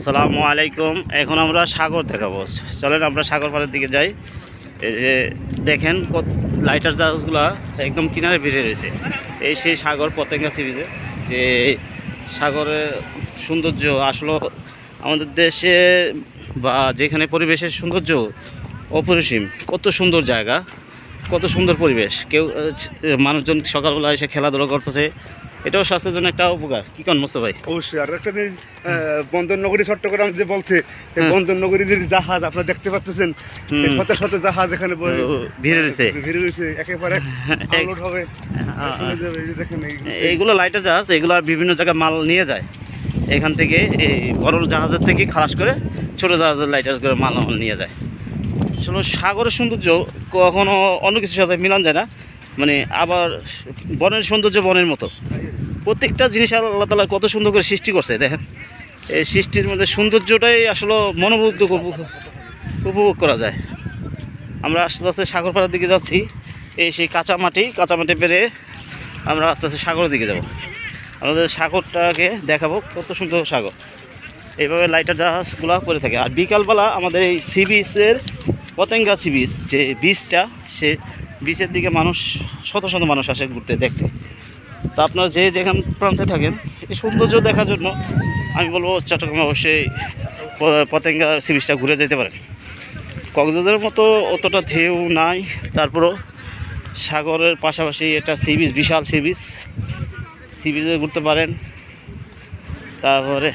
আসসালামু আলাইকুম। এখন আমরা সাগর দেখাবো, চলেন আমরা সাগর পাড়ের দিকে যাই। এই যে দেখেন লাইটার জাহাজগুলা একদম কিনারে ভিড়ে রয়েছে। এই সেই সাগর পতেঙ্গা সি বিচে। যে সাগরের সৌন্দর্য আসলে আমাদের দেশে বা যেখানে পরিবেশের সৌন্দর্য অপরিসীম। কত সুন্দর জায়গা, কত সুন্দর পরিবেশ। কেউ মানুষজন সকালবেলা এসে খেলাধুলা করতেছে, এটাও স্বাস্থ্যের জন্য একটা উপকার। কি কন মোস্তাফা ভাই? অবশ্যই। আর একটা জিনিস, বন্দরনগরী চট্টগ্রাম যে বলছে, বন্দরনগরীর যে জাহাজ আপনারা দেখতে পাচ্ছেন, শত শত জাহাজ এখানে ভিড়ে রয়েছে, একেবারে আনলোড হবে। এইগুলো লাইটার জাহাজ, এগুলো বিভিন্ন জায়গায় মাল নিয়ে যায়। এখান থেকে এই বড় জাহাজের থেকে খালাস করে ছোটো জাহাজের লাইটার করে মাল নিয়ে যায়। আসলে সাগরের সৌন্দর্য কখনো অন্য কিছুর সাথে মিলান যায় না। মানে আবার বনের সৌন্দর্য বনের মতো। প্রত্যেকটা জিনিস আল্লাহ তাআলা কত সুন্দর করে সৃষ্টি করছে দেখেন। এই সৃষ্টির মধ্যে সৌন্দর্যটাই আসলে মনোমুগ্ধ উপভোগ করা যায়। আমরা আস্তে আস্তে সাগর পাড়ার দিকে যাচ্ছি। এই সেই কাঁচা মাটি পেরে আমরা আস্তে আস্তে সাগরের দিকে যাব। আমাদের সাগরটাকে দেখাবো, কত সুন্দর সাগর। এইভাবে লাইটার জাহাজগুলো করে থাকে। আর বিকালবেলা আমাদের এই সি বিচের পতেঙ্গা সি বিচ যে বিচটা, সে বিচের দিকে মানুষ শত শত মানুষ আসে ঘুরতে দেখতে। তো আপনারা যেখান প্রান্তে থাকেন এই সৌন্দর্য দেখার জন্য আমি বলবো চট্টগ্রামে অবশ্যই পতেঙ্গা সি বিচটা ঘুরে যেতে পারেন। কক্সবাজারের মতো অতটা ঢেউ নাই, তারপরও সাগরের পাশাপাশি এটা সি বিচ, বিশাল সি বিচে ঘুরতে পারেন। তারপরে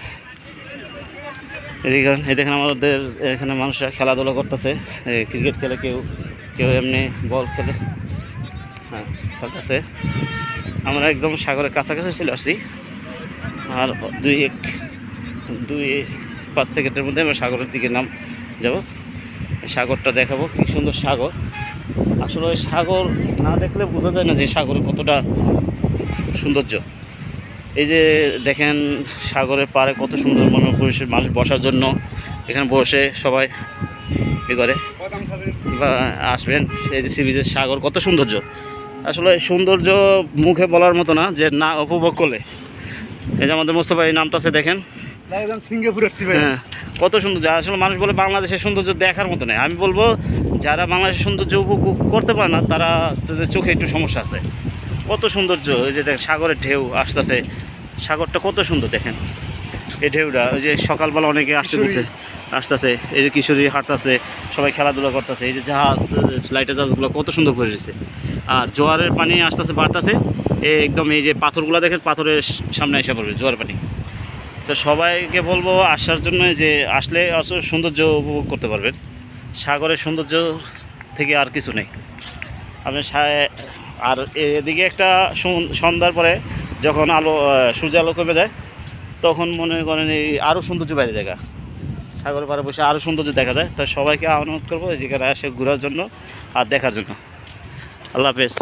এই দেখেন আমাদের এখানে মানুষরা খেলাধুলা করতেছে, ক্রিকেট খেলে, কেউ এমনি বল খেলে, হ্যাঁ খেলতেছে। আমরা একদম সাগরের কাছাকাছি চলে আসছি। আর 2-5 সেকেন্ডের মধ্যে আমরা সাগরের দিকে যাব। সাগরটা দেখাবো, কি সুন্দর সাগর। আসলে ওই সাগর না দেখলে বোঝা যায় না যে সাগরের কতটা সৌন্দর্য। এই যে দেখেন সাগরের পাড়ে কত সুন্দর পরিবেশের মানুষ বসার জন্য এখানে বসে সবাই করে বা আসবেন। এই যে সি বিচের সাগর কত সৌন্দর্য, আসলে সৌন্দর্য মুখে বলার মতো না, যে না উপভোগ করলে। এই যে আমাদের মোস্তফা এই নামটা আছে দেখেন, সিঙ্গাপুর। হ্যাঁ কত সুন্দর। যা আসলে মানুষ বলে বাংলাদেশের সৌন্দর্য দেখার মতো নেই। আমি বলবো যারা বাংলাদেশের সৌন্দর্য উপভোগ করতে পারে না, তাদের চোখে একটু সমস্যা আছে। কত সৌন্দর্য। এই যে দেখেন সাগরের ঢেউ আসতেছে, সাগরটা কত সুন্দর দেখেন। এই ঢেউটা, ওই যে সকালবেলা অনেকে আসতেছে, এই যে কিশোরী হাঁটতেছে, সবাই খেলাধুলা করতেছে। এই যে জাহাজ, লাইটার জাহাজগুলো কত সুন্দর করে দিয়েছে। আর জোয়ারের পানি আসতেছে, বাড়তেছে একদম। এই যে পাথরগুলো দেখেন, পাথরের সামনে এসে পড়বে জোয়ার পানি। তো সবাইকে বলবো আসার জন্য, যে আসলে সৌন্দর্য উপভোগ করতে পারবেন। সাগরের সৌন্দর্য থেকে আর কিছু নেই। আপনি আর এদিকে একটা সন্ধ্যার পরে যখন সূর্য আলো কমে যায়, তখন মনে করেন এই আরও সৌন্দর্য বাইরে জায়গা, সাগরের পাড়ে বসে আরও সৌন্দর্য দেখা যায়। তাই সবাইকে অনুরোধ করবো যেখানে আসে ঘোরার জন্য আর দেখার জন্য। আল্লাহ হাফেজ।